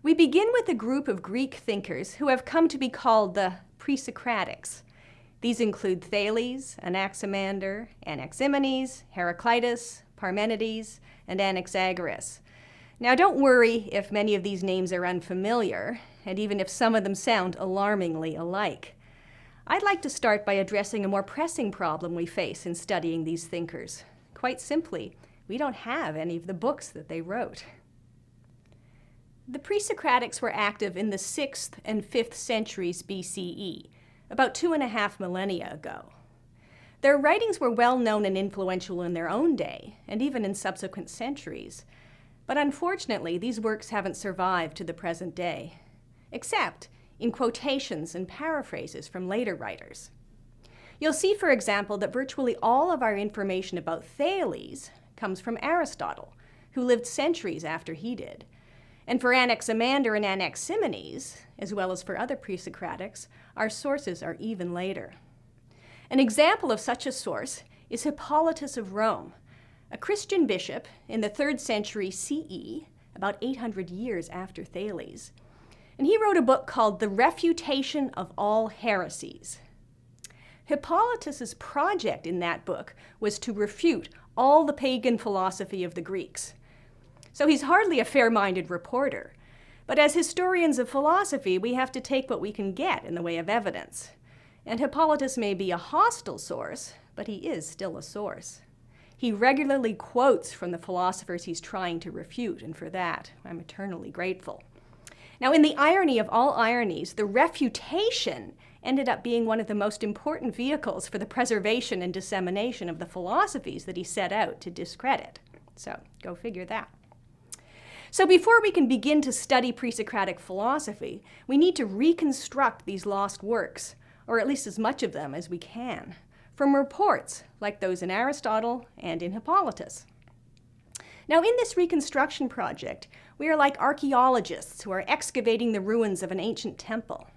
We begin with a group of Greek thinkers who have come to be called the Pre-Socratics. These include Thales, Anaximander, Anaximenes, Heraclitus, Parmenides, and Anaxagoras. Now don't worry if many of these names are unfamiliar, and even if some of them sound alarmingly alike. I'd like to start by addressing a more pressing problem we face in studying these thinkers. Quite simply, we don't have any of the books that they wrote. The Pre-Socratics were active in the 6th and 5th centuries BCE, about 2.5 millennia ago. Their writings were well known and influential in their own day, and even in subsequent centuries. But unfortunately, these works haven't survived to the present day, except in quotations and paraphrases from later writers. You'll see, for example, that virtually all of our information about Thales comes from Aristotle, who lived centuries after he did. And for Anaximander and Anaximenes, as well as for other Pre-Socratics, our sources are even later. An example of such a source is Hippolytus of Rome, a Christian bishop in the 3rd century CE, about 800 years after Thales. And he wrote a book called The Refutation of All Heresies. Hippolytus's project in that book was to refute all the pagan philosophy of the Greeks. So he's hardly a fair-minded reporter. But as historians of philosophy, we have to take what we can get in the way of evidence. And Hippolytus may be a hostile source, but he is still a source. He regularly quotes from the philosophers he's trying to refute, and for that, I'm eternally grateful. Now, in the irony of all ironies, the refutation ended up being one of the most important vehicles for the preservation and dissemination of the philosophies that he set out to discredit. So, go figure that. So before we can begin to study pre-Socratic philosophy, we need to reconstruct these lost works, or at least as much of them as we can, from reports like those in Aristotle and in Hippolytus. Now, in this reconstruction project, we are like archaeologists who are excavating the ruins of an ancient temple.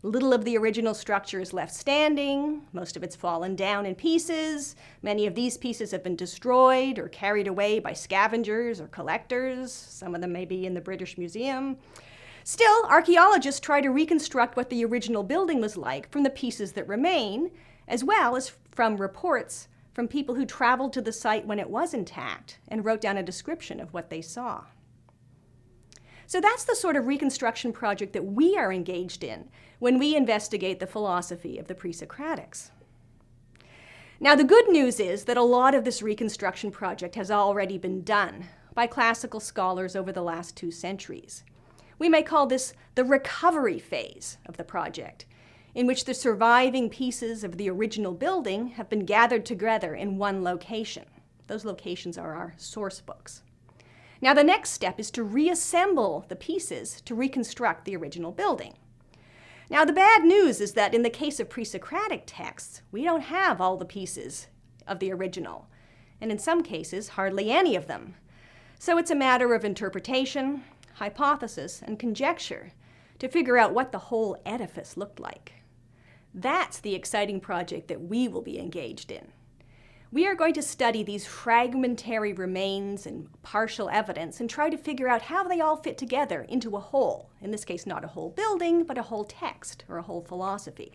Little of the original structure is left standing, most of it's fallen down in pieces, many of these pieces have been destroyed or carried away by scavengers or collectors, some of them may be in the British Museum. Still, archaeologists try to reconstruct what the original building was like from the pieces that remain, as well as from reports from people who traveled to the site when it was intact and wrote down a description of what they saw. So that's the sort of reconstruction project that we are engaged in when we investigate the philosophy of the Pre-Socratics. Now, the good news is that a lot of this reconstruction project has already been done by classical scholars over the last 2 centuries. We may call this the recovery phase of the project, in which the surviving pieces of the original building have been gathered together in one location. Those locations are our source books. Now, the next step is to reassemble the pieces to reconstruct the original building. Now, the bad news is that in the case of pre-Socratic texts, we don't have all the pieces of the original, and in some cases, hardly any of them. So it's a matter of interpretation, hypothesis, and conjecture to figure out what the whole edifice looked like. That's the exciting project that we will be engaged in. We are going to study these fragmentary remains and partial evidence and try to figure out how they all fit together into a whole. In this case, not a whole building, but a whole text or a whole philosophy.